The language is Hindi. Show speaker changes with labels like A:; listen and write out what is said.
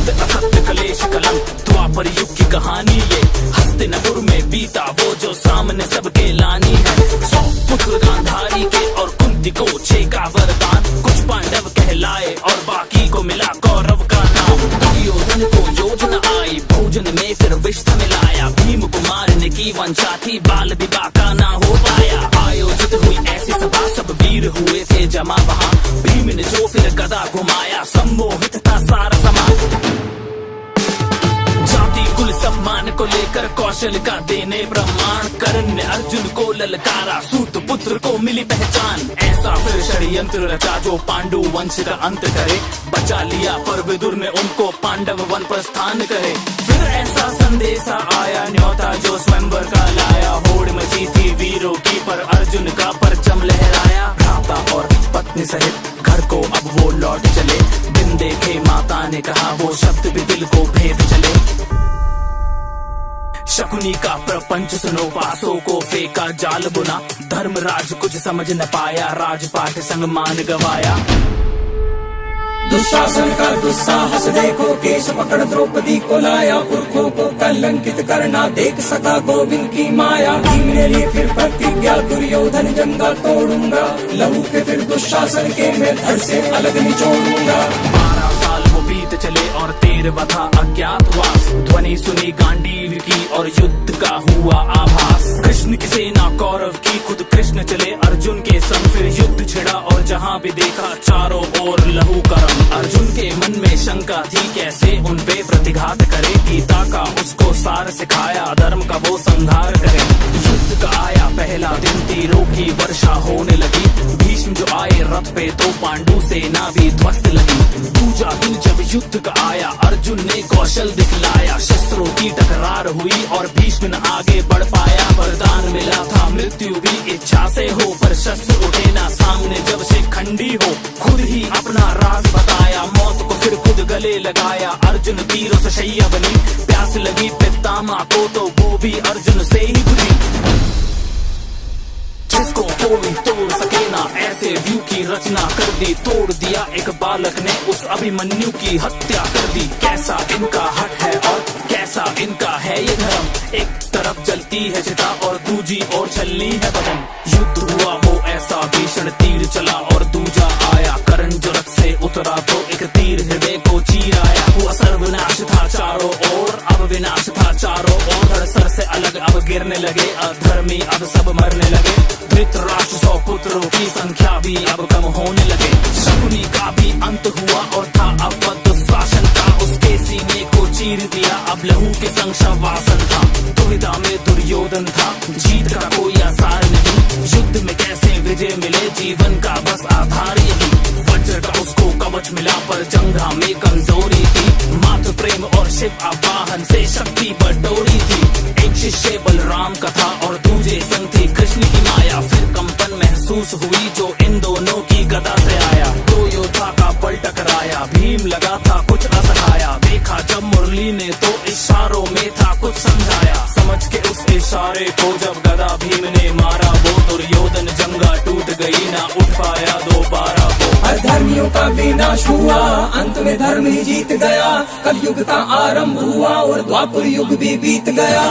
A: सत्य असत्य कलेश कलंक द्वापर युग की कहानी ये। हस्तिनापुर में बीता वो जो सामने सबके लानी है। 100 पुत्र गांधारी के और कुंती को 6 का वरदान। कुछ पांडव कहलाए और बाकी को मिला कौरव का नाम। दुर्योधन को योजना आई भोजन में फिर विष मिलाया। भीम को मारने की वंशा थी बाल विवाह का ना हो पाया। आयोजित हुई ऐसी सभा सब वीर हुए थे जमा वहाँ। भीम ने जो फिर गदा घुमाया सम्मोहित था सारा समाज। जाति कुल सम्मान को लेकर कौशल का देने प्रमाण। कर्ण ने अर्जुन को ललकारा सूत पुत्र को मिली पहचान। ऐसा फिर षड्यंत्र रचा जो पांडु वंश का अंत करे। बचा लिया पर विदुर ने उनको पांडव वन प्रस्थान करे। फिर ऐसा संदेशा आया न्योता जो स्वयंवर का लाया। होड़ मची थी वीरों की पर अर्जुन का परचम लहराया। भ्राता और पत्नी सहित घर को अब वो लौट चले। दिन देखे माता ने कहा वो शब्द भी दिल को भेद चले। शकुनी का प्रपंच सुनो पासों को फेंका जाल बुना। धर्मराज कुछ समझ न पाया राजपाट संग मान गवाया।
B: दुशासन का दुस्साहस देखो केश पकड़ द्रौपदी को लाया। पुरखों को कलंकित करना देख सका गोविंद की माया। भीम ने ली फिर प्रतिज्ञा दुर्योधन जंगा तोड़ूंगा। लहू के फिर दुशासन के मैं धड़ से अलग निचोड़ूंगा।
A: 12 साल वो बीत चले और 13वां था अज्ञातवास। ध्वनि सुनी गांडीव की और युद्ध का हुआ आभास। कृष्ण की सेना कौरव की खुद कृष्ण चले अर्जुन के संग। फिर युद्ध छिड़ा और जहाँ भी देखा चारों ओर लहू का रंग। अर्जुन के मन में शंका थी कैसे उन पे प्रतिघात करे। गीता का उसको सार सिखाया धर्म का वो संहार करे। युद्ध का आया पहला दिन तीरों की वर्षा होने लगी। भीष्म जो आए रथ पे तो पांडु सेना भी ध्वस्त लगी। दूजा दिन जब युद्ध का आया अर्जुन ने कौशल दिखलाया। शस्त्रों की टकरार हुई और भीष्म न आगे बढ़ पाया। वरदान मिला था मृत्यु भी इच्छा से हो पर शस्त्र उठे ना सामने जब से खंडी हो। खुद ही अपना राज बताया मौत को फिर खुद गले लगाया। अर्जुन तीरों से शैया बनी प्यास लगी पितामह को तो वो भी अर्जुन से ही बुझी। जिसको कोई तोड़ सके ना ऐसे व्यू की रचना कर दी। तोड़ दिया एक बालक ने उस अभिमन्यु की हत्या कर दी। कैसा इनका हट है और कैसा इनका है ये धर्म। एक तरफ जलती है चिता और दूजी ओर छलनी है बदन। युद्ध हुआ वो ऐसा भीषण तीर चला और दूजा आया। कर्ण जो रथ से उतरा तो एक तीर हृदय को चीर आया। वो सर्वनाश था चारों ओर अब विनाश था चारों ओर। धड़ सर से अलग अब गिरने लगे अधर्मी अब सब मरने लगे। धृतराष्ट्र 100 पुत्रों की संख्या भी अब कम होने लगे। शकुनी का भी अंत हुआ और था अब दुशासन का। उसके सीने को चीर दिया अब लहू के संग शवासन था। दुविधा में दुर्योधन था जीत का कोई आसार नहीं। युद्ध में कैसे विजय मिले जीवन का बस आधार यही। वज्र का उसको कवच मिला पर जंघा में कमजोरी थी। मातृ प्रेम और शिव आवाहन से शक्ति बटोरी थी। एक शिष्य बलराम का था और दूजे संग थी कृष्ण की माया। फिर कंपन महसूस हुई जो इन दोनों की गदा से आया। दो योद्धा का बल टकराया भीम लगा था कुछ असहाया। देखा जब मुरली ने तो इशारों में था कुछ समझाया। समझ के उस इशारे को जब गदा भीम ने मारा वो दुर्योधन जंगा टूट गई ना उठ पाया दोबारा वो।
B: अधर्मियों का विनाश हुआ अंत में धर्म ही जीत गया। कलयुग का आरंभ हुआ और द्वापर युग भी बीत गया।